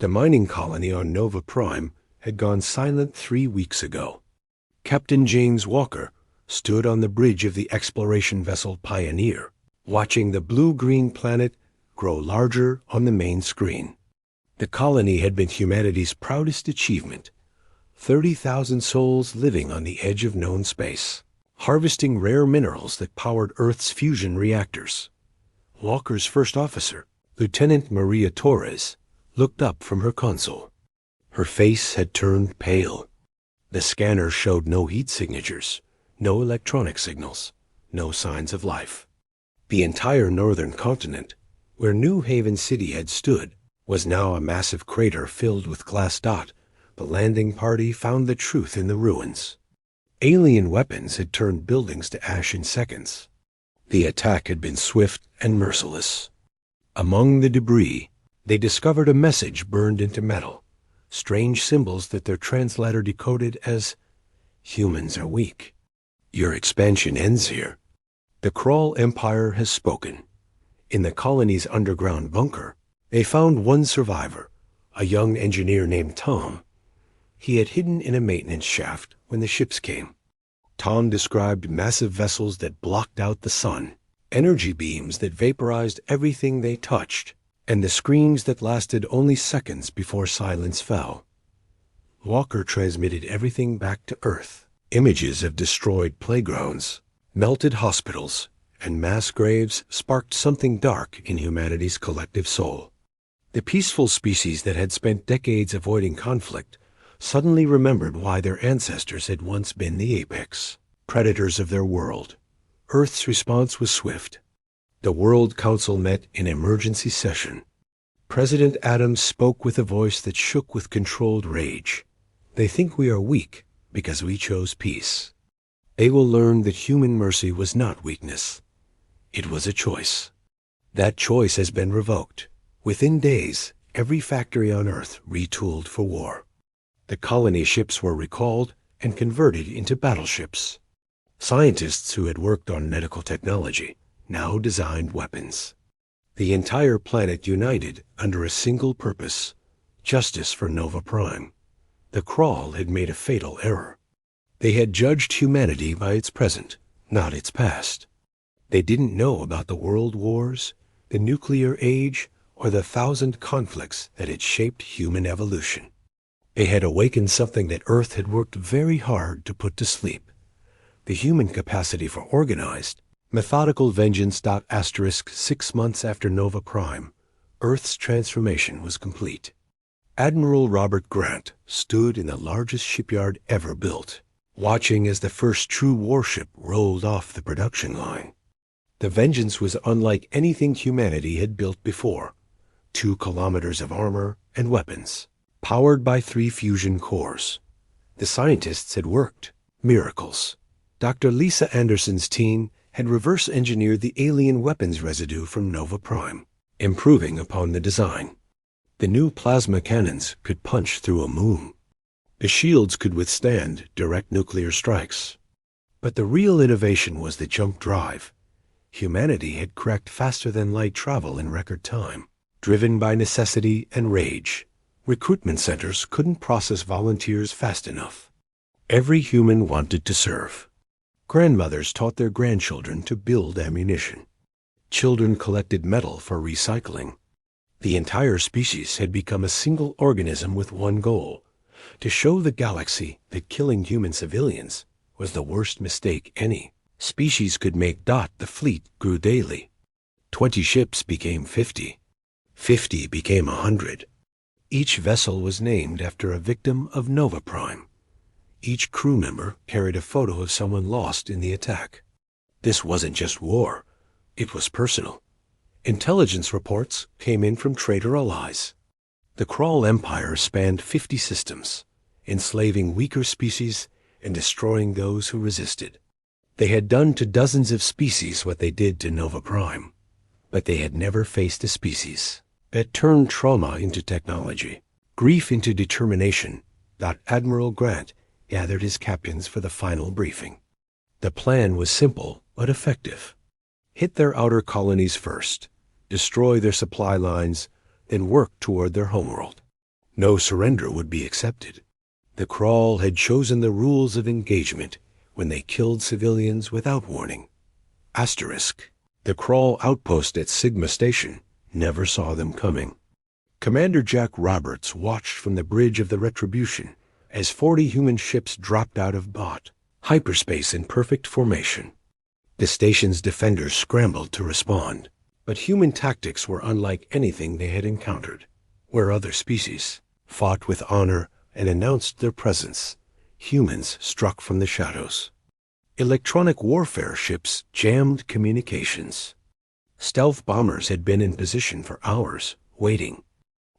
The mining colony on Nova Prime had gone silent 3 weeks ago. Captain James Walker stood on the bridge of the exploration vessel Pioneer, watching the blue-green planet grow larger on the main screen. The colony had been humanity's proudest achievement, 30,000 souls living on the edge of known space, harvesting rare minerals that powered Earth's fusion reactors. Walker's first officer, Lieutenant Maria Torres, looked up from her console. Her face had turned pale. The scanner showed no heat signatures, no electronic signals, no signs of life. The entire northern continent, where New Haven City had stood, was now a massive crater filled with glass dot. The landing party found the truth in the ruins. Alien weapons had turned buildings to ash in seconds. The attack had been swift and merciless. Among the debris, they discovered a message burned into metal, strange symbols that their translator decoded as, "Humans are weak. Your expansion ends here. The Krull Empire has spoken." In the colony's underground bunker, they found one survivor, a young engineer named Tom. He had hidden in a maintenance shaft when the ships came. Tom described massive vessels that blocked out the sun, energy beams that vaporized everything they touched, and the screams that lasted only seconds before silence fell. Walker transmitted everything back to Earth. Images of destroyed playgrounds, melted hospitals, and mass graves sparked something dark in humanity's collective soul. The peaceful species that had spent decades avoiding conflict suddenly remembered why their ancestors had once been the apex, predators of their world. Earth's response was swift. The World Council met in emergency session. President Adams spoke with a voice that shook with controlled rage. "They think we are weak because we chose peace. They will learn that human mercy was not weakness. It was a choice. That choice has been revoked. Within days, every factory on Earth retooled for war. The colony ships were recalled and converted into battleships. Scientists who had worked on medical technology now designed weapons. The entire planet united under a single purpose: justice for Nova Prime. The Krull had made a fatal error. They had judged humanity by its present, not its past. They didn't know about the world wars, the nuclear age, or the 1,000 conflicts that had shaped human evolution. They had awakened something that Earth had worked very hard to put to sleep: the human capacity for organized, methodical vengeance. 6 months after Nova Prime, Earth's transformation was complete. Admiral Robert Grant stood in the largest shipyard ever built, watching as the first true warship rolled off the production line. The Vengeance was unlike anything humanity had built before: 2 kilometers of armor and weapons, powered by 3 fusion cores. The scientists had worked. Miracles. Dr. Lisa Anderson's team had reverse-engineered the alien weapons residue from Nova Prime, improving upon the design. The new plasma cannons could punch through a moon. The shields could withstand direct nuclear strikes. But the real innovation was the jump drive. Humanity had cracked faster-than-light travel in record time. Driven by necessity and rage, recruitment centers couldn't process volunteers fast enough. Every human wanted to serve. Grandmothers taught their grandchildren to build ammunition. Children collected metal for recycling. The entire species had become a single organism with one goal: to show the galaxy that killing human civilians was the worst mistake any species could make. The fleet grew daily. 20 ships became 50. 50 became 100. Each vessel was named after a victim of Nova Prime. Each crew member carried a photo of someone lost in the attack. This wasn't just war. It was personal. Intelligence reports came in from traitor allies. The Krull Empire spanned 50 systems, enslaving weaker species and destroying those who resisted. They had done to dozens of species what they did to Nova Prime, but they had never faced a species that turned trauma into technology, grief into determination. Admiral Grant gathered his captains for the final briefing. The plan was simple but effective. Hit their outer colonies first, destroy their supply lines, then work toward their homeworld. No surrender would be accepted. The Crawl had chosen the rules of engagement when they killed civilians without warning. Asterisk. The Crawl outpost at Sigma Station never saw them coming. Commander Jack Roberts watched from the bridge of the Retribution as 40 human ships dropped out of BOT, hyperspace in perfect formation. The station's defenders scrambled to respond, but human tactics were unlike anything they had encountered. Where other species fought with honor and announced their presence, humans struck from the shadows. Electronic warfare ships jammed communications. Stealth bombers had been in position for hours, waiting.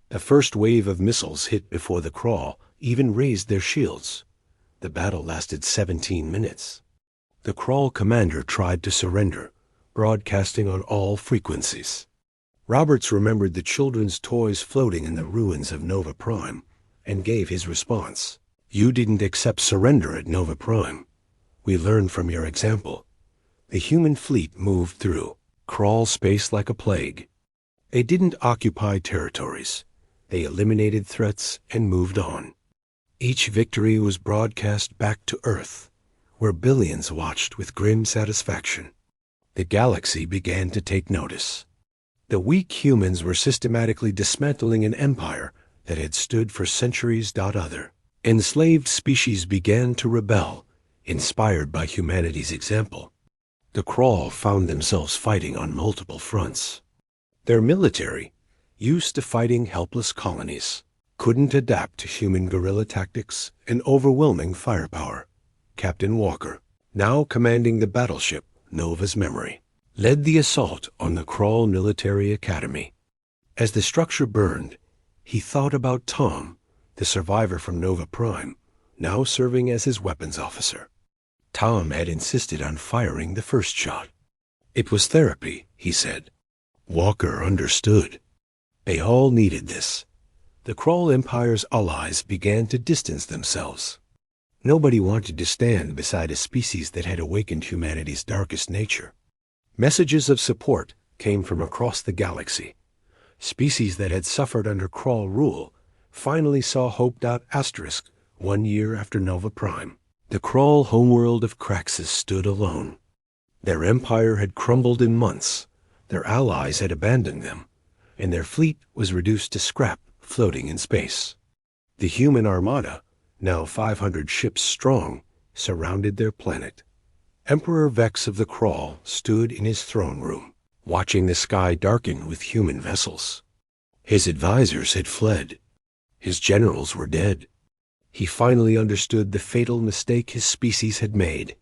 The first wave of missiles hit before the Crawl even raised their shields. The battle lasted 17 minutes. The Crawl commander tried to surrender, broadcasting on all frequencies. Roberts remembered the children's toys floating in the ruins of Nova Prime and gave his response. "You didn't accept surrender at Nova Prime. We learned from your example." The human fleet moved through Crawl space like a plague. They didn't occupy territories. They eliminated threats and moved on. Each victory was broadcast back to Earth, where billions watched with grim satisfaction. The galaxy began to take notice. The weak humans were systematically dismantling an empire that had stood for centuries. Other enslaved species began to rebel, inspired by humanity's example. The Crawl found themselves fighting on multiple fronts. Their military, used to fighting helpless colonies, couldn't adapt to human guerrilla tactics and overwhelming firepower. Captain Walker, now commanding the battleship Nova's Memory, led the assault on the Crawl Military Academy. As the structure burned, he thought about Tom, the survivor from Nova Prime, now serving as his weapons officer. Tom had insisted on firing the first shot. It was therapy, he said. Walker understood. They all needed this. The Crawl Empire's allies began to distance themselves. Nobody wanted to stand beside a species that had awakened humanity's darkest nature. Messages of support came from across the galaxy. Species that had suffered under Crawl rule finally saw hope. 1 year after Nova Prime, the Crawl homeworld of Craxus stood alone. Their empire had crumbled in months, their allies had abandoned them, and their fleet was reduced to scrap floating in space. The human armada, now 500 ships strong, surrounded their planet. Emperor Vex of the Crawl stood in his throne room, watching the sky darken with human vessels. His advisors had fled. His generals were dead. He finally understood the fatal mistake his species had made.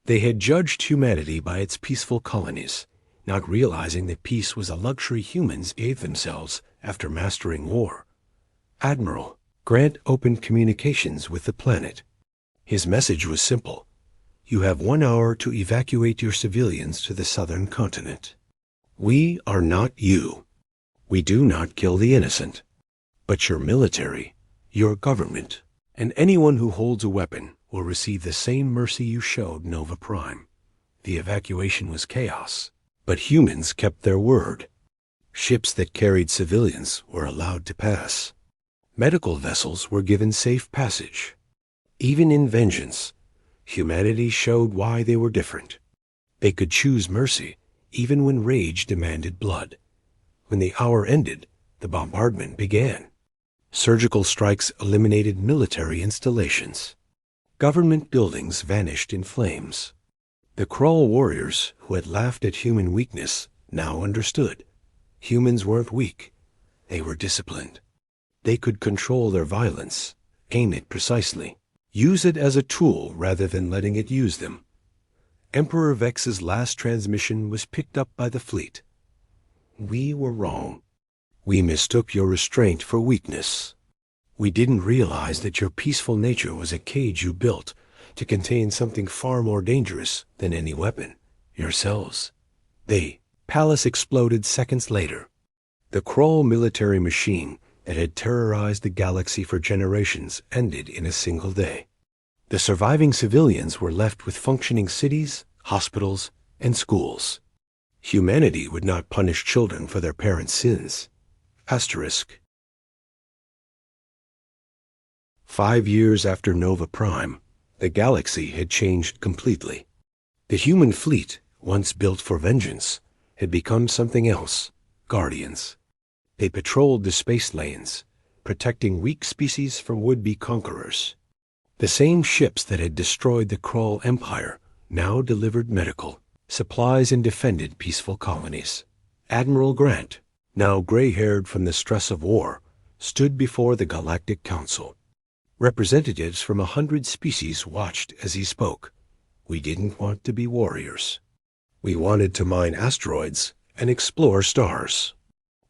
They had judged humanity by its peaceful colonies, not realizing that peace was a luxury humans gave themselves after mastering war. Admiral, Grant opened communications with the planet. His message was simple. You have 1 hour to evacuate your civilians to the southern continent. We are not you. We do not kill the innocent. But your military, your government, and anyone who holds a weapon will receive the same mercy you showed Nova Prime. The evacuation was chaos, but humans kept their word. Ships that carried civilians were allowed to pass. Medical vessels were given safe passage. Even in vengeance, humanity showed why they were different. They could choose mercy, even when rage demanded blood. When the hour ended, the bombardment began. Surgical strikes eliminated military installations. Government buildings vanished in flames. The Crawl warriors, who had laughed at human weakness, now understood. Humans weren't weak. They were disciplined. They could control their violence, aim it precisely, use it as a tool rather than letting it use them. Emperor Vex's last transmission was picked up by the fleet. We were wrong. We mistook your restraint for weakness. We didn't realize that your peaceful nature was a cage you built to contain something far more dangerous than any weapon, yourselves. The palace exploded seconds later. The Crawl military machine that had terrorized the galaxy for generations ended in a single day. The surviving civilians were left with functioning cities, hospitals, and schools. Humanity would not punish children for their parents' sins. Asterisk. 5 years after Nova Prime, the galaxy had changed completely. The human fleet, once built for vengeance, had become something else: guardians. They patrolled the space lanes, protecting weak species from would-be conquerors. The same ships that had destroyed the Krull Empire now delivered medical supplies and defended peaceful colonies. Admiral Grant, now gray-haired from the stress of war, stood before the Galactic Council. Representatives from 100 species watched as he spoke. We didn't want to be warriors. We wanted to mine asteroids and explore stars.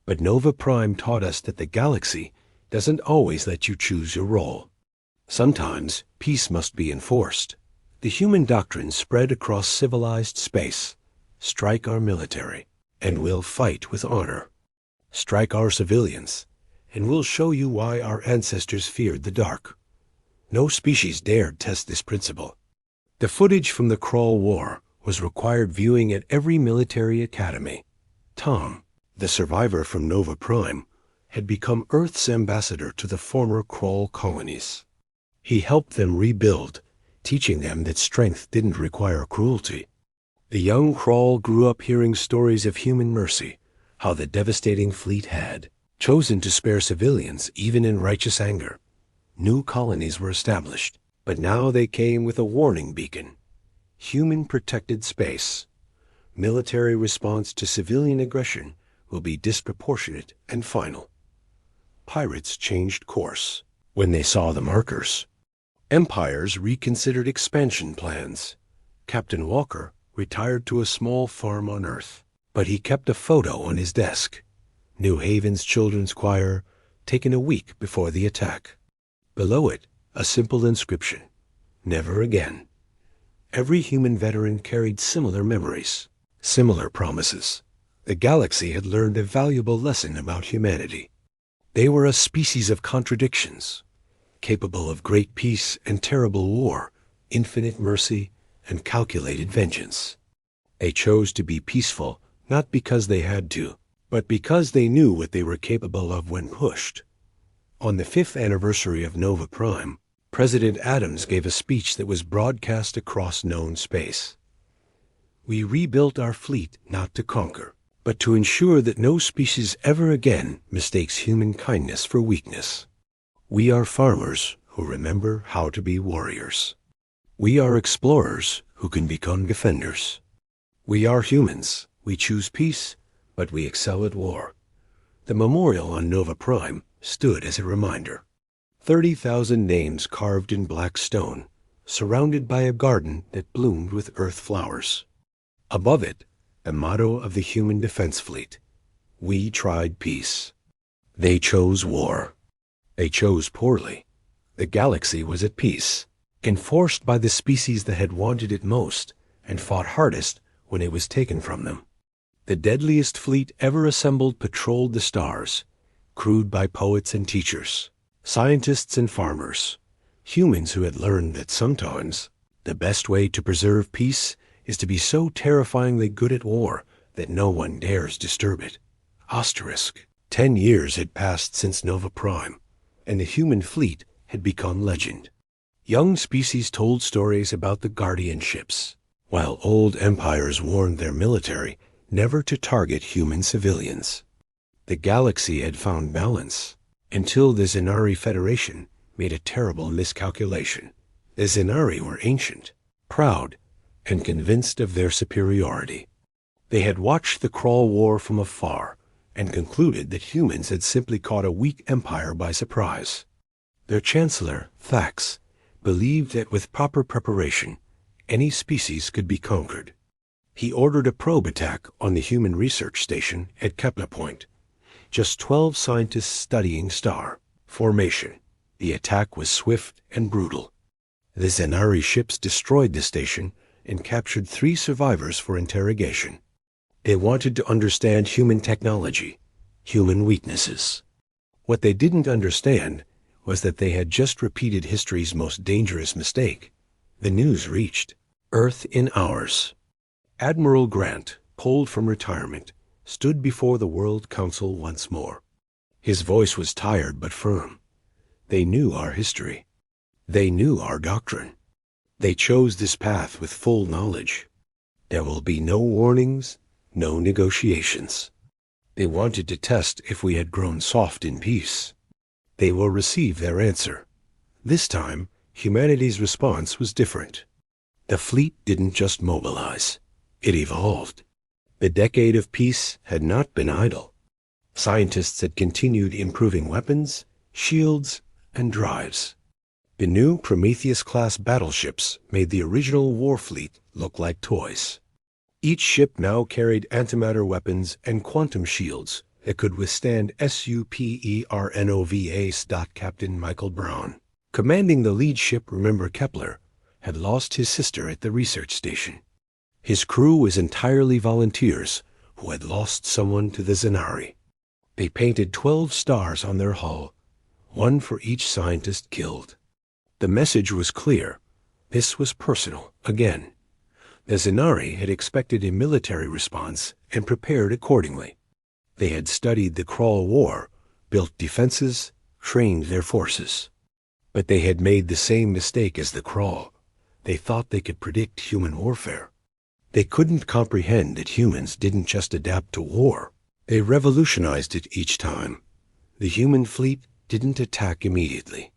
But Nova Prime taught us that the galaxy doesn't always let you choose your role. Sometimes peace must be enforced. The human doctrine spread across civilized space. Strike our military, and we'll fight with honor. Strike our civilians, and we'll show you why our ancestors feared the dark. No species dared test this principle. The footage from the Krull War was required viewing at every military academy. Tom, the survivor from Nova Prime, had become Earth's ambassador to the former Krull colonies. He helped them rebuild, teaching them that strength didn't require cruelty. The young Krull grew up hearing stories of human mercy, how the devastating fleet had chosen to spare civilians even in righteous anger. New colonies were established, but now they came with a warning beacon: human-protected space. Military response to civilian aggression will be disproportionate and final. Pirates changed course when they saw the markers. Empires reconsidered expansion plans. Captain Walker retired to a small farm on Earth, but he kept a photo on his desk. New Haven's Children's Choir, taken a week before the attack. Below it, a simple inscription: never again. Every human veteran carried similar memories, similar promises. The galaxy had learned a valuable lesson about humanity. They were a species of contradictions, capable of great peace and terrible war, infinite mercy and calculated vengeance. They chose to be peaceful not because they had to, but because they knew what they were capable of when pushed. On the 5th anniversary of Nova Prime, President Adams gave a speech that was broadcast across known space. We rebuilt our fleet not to conquer, but to ensure that no species ever again mistakes human kindness for weakness. We are farmers who remember how to be warriors. We are explorers who can become defenders. We are humans. We choose peace, but we excel at war. The memorial on Nova Prime stood as a reminder. 30,000 names carved in black stone, surrounded by a garden that bloomed with earth flowers. Above it, the motto of the human defense fleet: we tried peace. They chose war. They chose poorly. The galaxy was at peace, enforced by the species that had wanted it most and fought hardest when it was taken from them. The deadliest fleet ever assembled patrolled the stars, crewed by poets and teachers, scientists and farmers, humans who had learned that sometimes the best way to preserve peace is to be so terrifyingly good at war that no one dares disturb it. Asterisk. 10 years had passed since Nova Prime, and the human fleet had become legend. Young species told stories about the guardian ships, while old empires warned their military never to target human civilians. The galaxy had found balance, until the Zenari Federation made a terrible miscalculation. The Zenari were ancient, proud, and convinced of their superiority. They had watched the Krull War from afar and concluded that humans had simply caught a weak empire by surprise. Their chancellor, Thax, believed that with proper preparation, any species could be conquered. He ordered a probe attack on the human research station at Kepler Point. Just 12 scientists studying star formation. The attack was swift and brutal. The Zenari ships destroyed the station and captured 3 survivors for interrogation. They wanted to understand human technology, human weaknesses. What they didn't understand was that they had just repeated history's most dangerous mistake. The news reached Earth in hours. Admiral Grant, pulled from retirement, stood before the World Council once more. His voice was tired but firm. They knew our history. They knew our doctrine. They chose this path with full knowledge. There will be no warnings, no negotiations. They wanted to test if we had grown soft in peace. They will receive their answer. This time, humanity's response was different. The fleet didn't just mobilize. It evolved. The decade of peace had not been idle. Scientists had continued improving weapons, shields, and drives. The new Prometheus-class battleships made the original war fleet look like toys. Each ship now carried antimatter weapons and quantum shields that could withstand SUPERNOVA. Captain Michael Brown, commanding the lead ship, remember Kepler, had lost his sister at the research station. His crew was entirely volunteers who had lost someone to the Zenari. They painted 12 stars on their hull, one for each scientist killed. The message was clear. This was personal, again. The Zenari had expected a military response and prepared accordingly. They had studied the Crawl War, built defenses, trained their forces. But they had made the same mistake as the Crawl. They thought they could predict human warfare. They couldn't comprehend that humans didn't just adapt to war. They revolutionized it each time. The human fleet didn't attack immediately.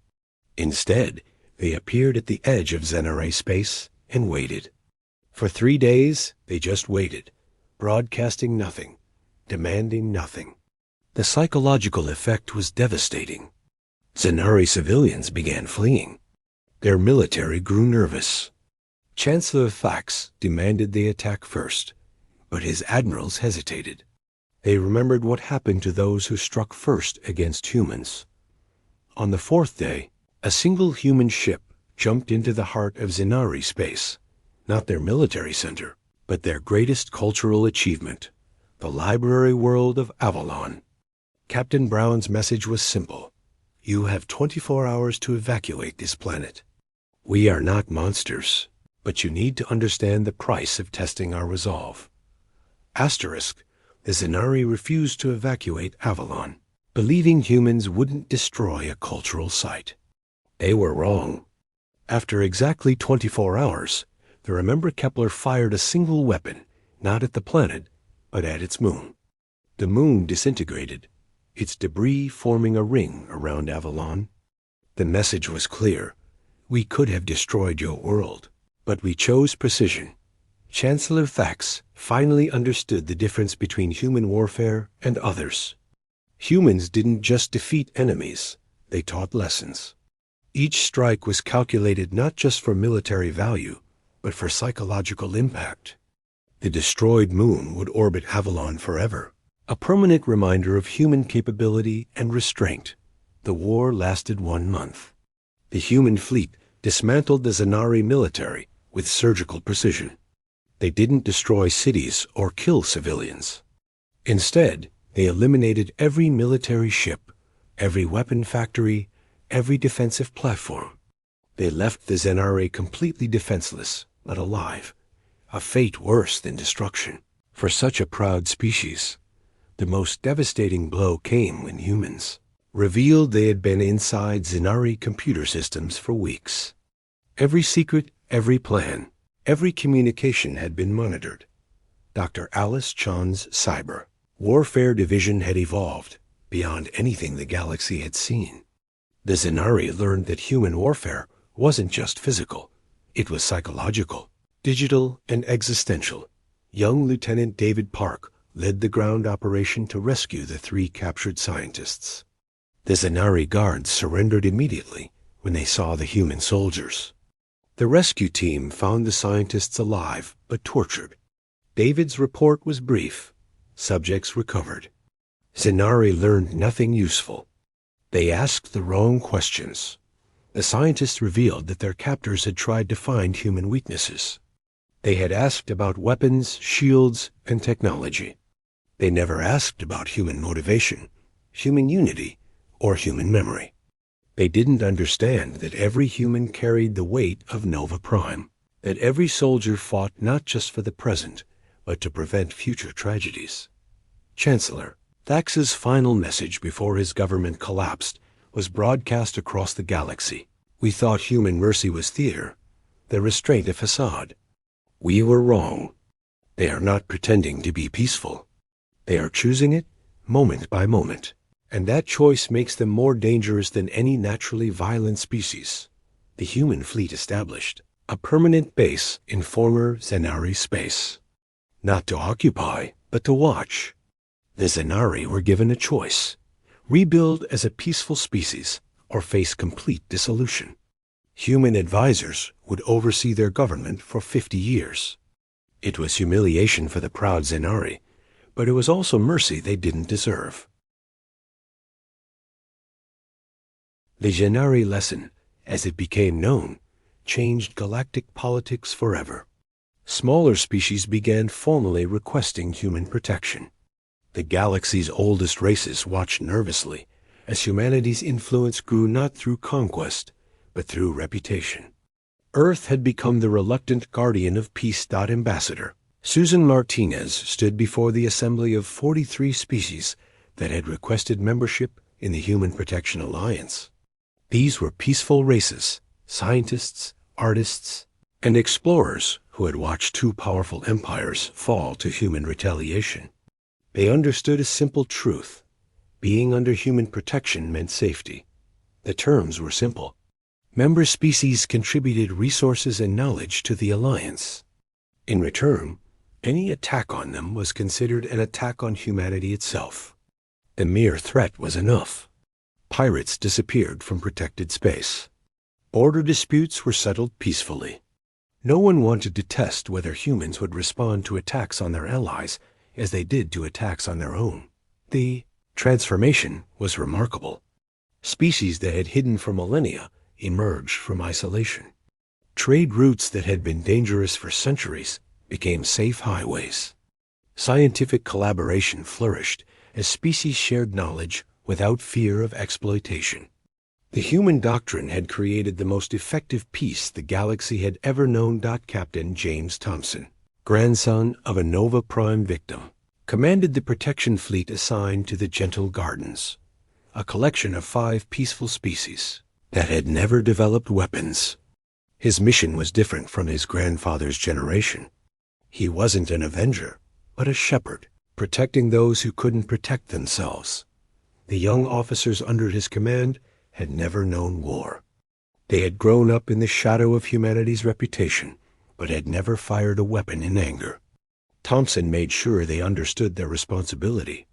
Instead, they appeared at the edge of Zenari space and waited. For 3 days, they just waited, broadcasting nothing, demanding nothing. The psychological effect was devastating. Zenari civilians began fleeing. Their military grew nervous. Chancellor Thax demanded they attack first, but his admirals hesitated. They remembered what happened to those who struck first against humans. On the 4th day, a single human ship jumped into the heart of Zenari space, not their military center, but their greatest cultural achievement, the library world of Avalon. Captain Brown's message was simple. You have 24 hours to evacuate this planet. We are not monsters, but you need to understand the price of testing our resolve. Asterisk, the Zenari refused to evacuate Avalon, believing humans wouldn't destroy a cultural site. They were wrong. After exactly 24 hours, the Remember Kepler fired a single weapon, not at the planet, but at its moon. The moon disintegrated, its debris forming a ring around Avalon. The message was clear. We could have destroyed your world, but we chose precision. Chancellor Thax finally understood the difference between human warfare and others. Humans didn't just defeat enemies, they taught lessons. Each strike was calculated not just for military value, but for psychological impact. The destroyed moon would orbit Avalon forever, a permanent reminder of human capability and restraint. The war lasted 1 month. The human fleet dismantled the Zenari military with surgical precision. They didn't destroy cities or kill civilians. Instead, they eliminated every military ship, every weapon factory, every defensive platform. They left the Zenari completely defenseless, but alive, a fate worse than destruction. For such a proud species, the most devastating blow came when humans revealed they had been inside Zenari computer systems for weeks. Every secret, every plan, every communication had been monitored. Dr. Alice Chan's Cyber Warfare Division had evolved beyond anything the galaxy had seen. The Zenari learned that human warfare wasn't just physical, it was psychological, digital, and existential. Young Lieutenant David Park led the ground operation to rescue the 3 captured scientists. The Zenari guards surrendered immediately when they saw the human soldiers. The rescue team found the scientists alive but tortured. David's report was brief. Subjects recovered. Zenari learned nothing useful. They asked the wrong questions. The scientists revealed that their captors had tried to find human weaknesses. They had asked about weapons, shields, and technology. They never asked about human motivation, human unity, or human memory. They didn't understand that every human carried the weight of Nova Prime, that every soldier fought not just for the present, but to prevent future tragedies. Chancellor Thax's final message before his government collapsed was broadcast across the galaxy. We thought human mercy was theater, the restraint a facade. We were wrong. They are not pretending to be peaceful. They are choosing it moment by moment. And that choice makes them more dangerous than any naturally violent species. The human fleet established a permanent base in former Zenari space. Not to occupy, but to watch. The Zenari were given a choice: rebuild as a peaceful species or face complete dissolution. Human advisors would oversee their government for 50 years. It was humiliation for the proud Zenari, but it was also mercy they didn't deserve. The Zenari lesson, as it became known, changed galactic politics forever. Smaller species began formally requesting human protection. The galaxy's oldest races watched nervously as humanity's influence grew not through conquest, but through reputation. Earth had become the reluctant guardian of peace. Ambassador Susan Martinez stood before the assembly of 43 species that had requested membership in the Human Protection Alliance. These were peaceful races, scientists, artists, and explorers who had watched two powerful empires fall to human retaliation. They understood a simple truth: being under human protection meant safety. The terms were simple. Member species contributed resources and knowledge to the alliance. In return, any attack on them was considered an attack on humanity itself. The mere threat was enough. Pirates disappeared from protected space. Border disputes were settled peacefully. No one wanted to test whether humans would respond to attacks on their allies as they did to attacks on their own. The transformation was remarkable. Species that had hidden for millennia emerged from isolation. Trade routes that had been dangerous for centuries became safe highways. Scientific collaboration flourished as species shared knowledge without fear of exploitation. The human doctrine had created the most effective peace the galaxy had ever known. Captain James Thompson, grandson of a Nova Prime victim, commanded the protection fleet assigned to the Gentle Gardens, a collection of 5 peaceful species that had never developed weapons. His mission was different from his grandfather's generation. He wasn't an avenger, but a shepherd, protecting those who couldn't protect themselves. The young officers under his command had never known war. They had grown up in the shadow of humanity's reputation, but had never fired a weapon in anger. Thompson made sure they understood their responsibility.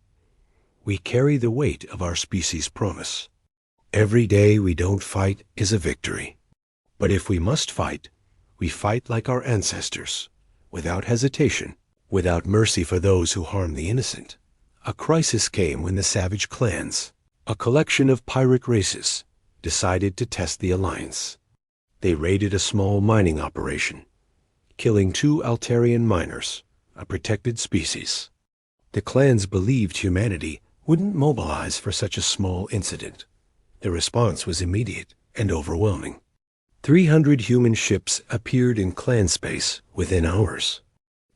We carry the weight of our species' promise. Every day we don't fight is a victory. But if we must fight, we fight like our ancestors, without hesitation, without mercy for those who harm the innocent. A crisis came when the savage clans, a collection of pirate races, decided to test the alliance. They raided a small mining operation, killing 2 Altarian miners, a protected species. The clans believed humanity wouldn't mobilize for such a small incident. The response was immediate and overwhelming. 300 human ships appeared in clan space within hours.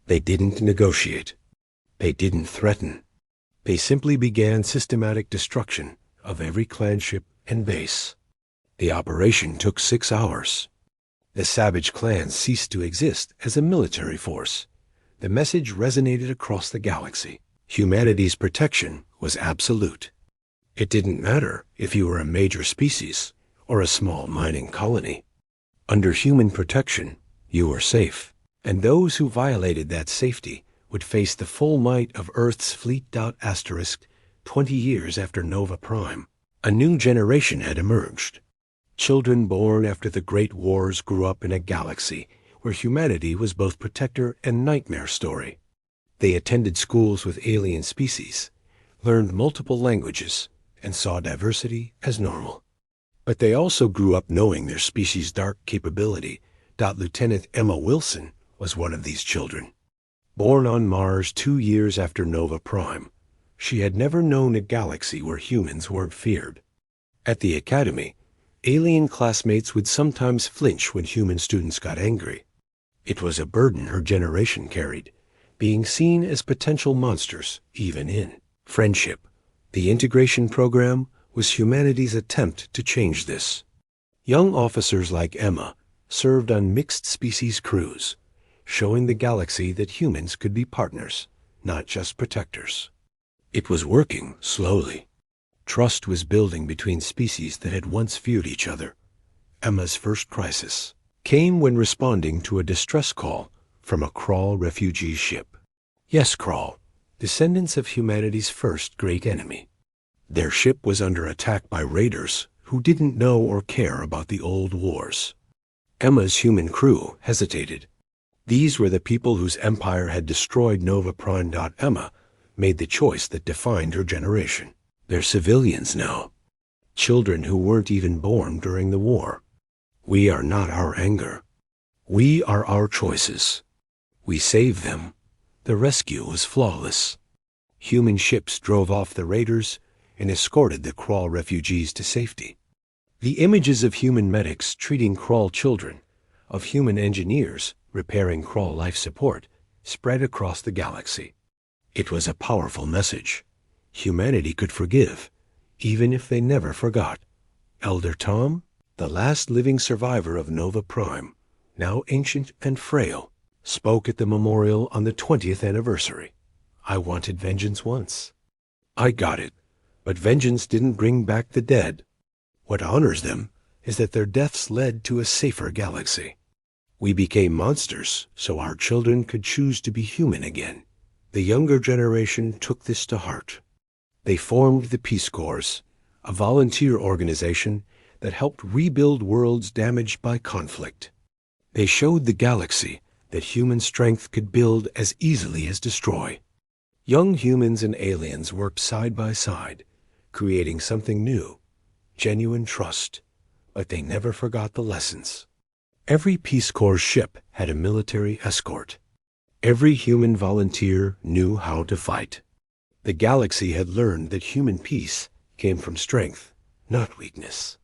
They didn't negotiate. They didn't threaten. They simply began systematic destruction of every clan ship and base. The operation took 6 hours. The savage clans ceased to exist as a military force. The message resonated across the galaxy. Humanity's protection was absolute. It didn't matter if you were a major species or a small mining colony. Under human protection, you were safe, and those who violated that safety would face the full might of Earth's fleet. 20 years after Nova Prime, a new generation had emerged. Children born after the Great Wars grew up in a galaxy where humanity was both protector and nightmare story. They attended schools with alien species, learned multiple languages, and saw diversity as normal. But they also grew up knowing their species' dark capability. Lieutenant Emma Wilson was one of these children. Born on Mars 2 years after Nova Prime, she had never known a galaxy where humans weren't feared. At the academy, alien classmates would sometimes flinch when human students got angry. It was a burden her generation carried, being seen as potential monsters, even in friendship. The integration program was humanity's attempt to change this. Young officers like Emma served on mixed-species crews, showing the galaxy that humans could be partners, not just protectors. It was working slowly. Trust was building between species that had once feared each other. Emma's first crisis came when responding to a distress call from a Krall refugee ship. Yes, Krall, descendants of humanity's first great enemy. Their ship was under attack by raiders who didn't know or care about the old wars. Emma's human crew hesitated. These were the people whose empire had destroyed Nova Prime. Emma made the choice that defined her generation. They're civilians now, children who weren't even born during the war. We are not our anger. We are our choices. We saved them. The rescue was flawless. Human ships drove off the raiders and escorted the Krall refugees to safety. The images of human medics treating Krall children, of human engineers repairing Krall life support, spread across the galaxy. It was a powerful message. Humanity could forgive, even if they never forgot. Elder Tom, the last living survivor of Nova Prime, now ancient and frail, spoke at the memorial on the 20th anniversary. I wanted vengeance once. I got it, but vengeance didn't bring back the dead. What honors them is that their deaths led to a safer galaxy. We became monsters so our children could choose to be human again. The younger generation took this to heart. They formed the Peace Corps, a volunteer organization that helped rebuild worlds damaged by conflict. They showed the galaxy that human strength could build as easily as destroy. Young humans and aliens worked side by side, creating something new, genuine trust, but they never forgot the lessons. Every Peace Corps ship had a military escort. Every human volunteer knew how to fight. The galaxy had learned that human peace came from strength, not weakness.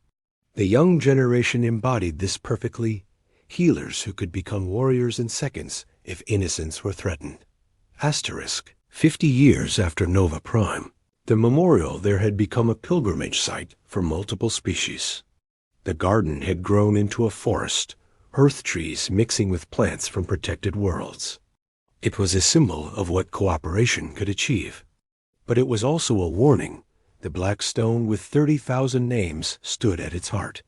The young generation embodied this perfectly, healers who could become warriors in seconds if innocence were threatened. Asterisk, 50 years after Nova Prime, the memorial there had become a pilgrimage site for multiple species. The garden had grown into a forest, earth trees mixing with plants from protected worlds. It was a symbol of what cooperation could achieve. But it was also a warning. The black stone with 30,000 names stood at its heart.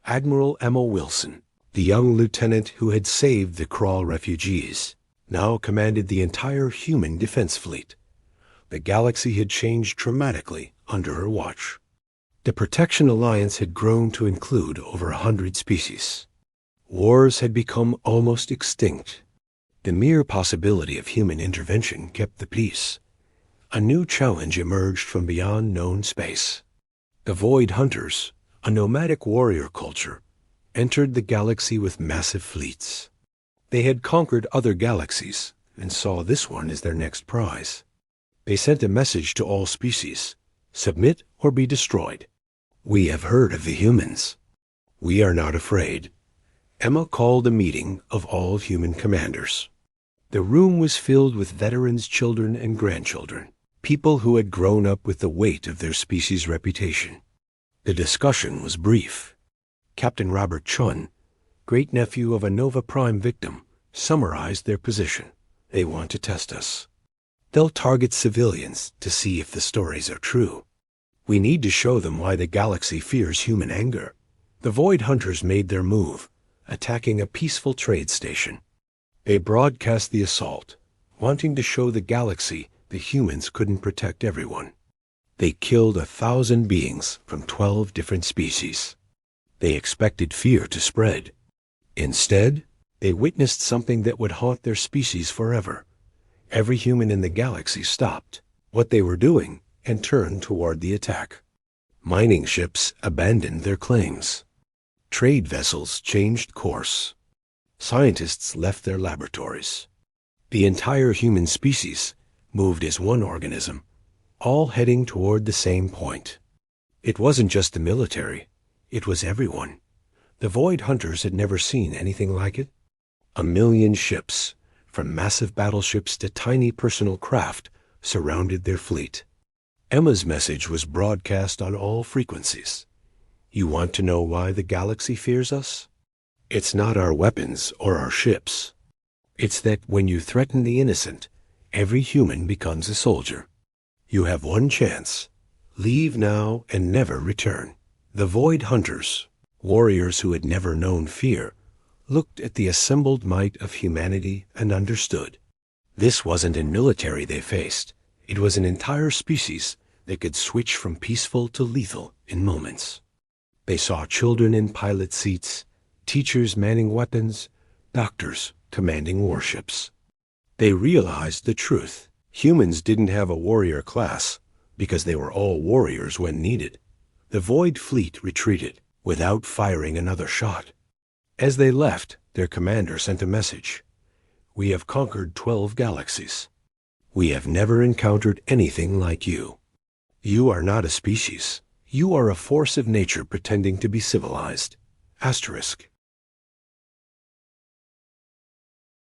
Admiral Emma Wilson, the young lieutenant who had saved the Krall refugees, now commanded the entire human defense fleet. The galaxy had changed dramatically under her watch. The Protection Alliance had grown to include over 100 species. Wars had become almost extinct. The mere possibility of human intervention kept the peace. A new challenge emerged from beyond known space. The Void Hunters, a nomadic warrior culture, entered the galaxy with massive fleets. They had conquered other galaxies and saw this one as their next prize. They sent a message to all species: submit or be destroyed. We have heard of the humans. We are not afraid. Emma called a meeting of all human commanders. The room was filled with veterans, children, and grandchildren, people who had grown up with the weight of their species' reputation. The discussion was brief. Captain Robert Chun, great-nephew of a Nova Prime victim, summarized their position. They want to test us. They'll target civilians to see if the stories are true. We need to show them why the galaxy fears human anger. The Void Hunters made their move, attacking a peaceful trade station. They broadcast the assault, wanting to show the galaxy the humans couldn't protect everyone. They killed 1,000 beings from 12 different species. They expected fear to spread. Instead, they witnessed something that would haunt their species forever. Every human in the galaxy stopped what they were doing and turned toward the attack. Mining ships abandoned their claims. Trade vessels changed course. Scientists left their laboratories. The entire human species moved as one organism, all heading toward the same point. It wasn't just the military, it was everyone. The Void Hunters had never seen anything like it. 1 million ships, from massive battleships to tiny personal craft, surrounded their fleet. Emma's message was broadcast on all frequencies. You want to know why the galaxy fears us? It's not our weapons or our ships. It's that when you threaten the innocent, every human becomes a soldier. You have one chance. Leave now and never return. The Void Hunters, warriors who had never known fear, looked at the assembled might of humanity and understood. This wasn't a military they faced. It was an entire species that could switch from peaceful to lethal in moments. They saw children in pilot seats, teachers manning weapons, doctors commanding warships. They realized the truth. Humans didn't have a warrior class because they were all warriors when needed. The Void Fleet retreated without firing another shot. As they left, their commander sent a message. We have conquered 12 galaxies. We have never encountered anything like you. You are not a species. You are a force of nature pretending to be civilized. Asterisk.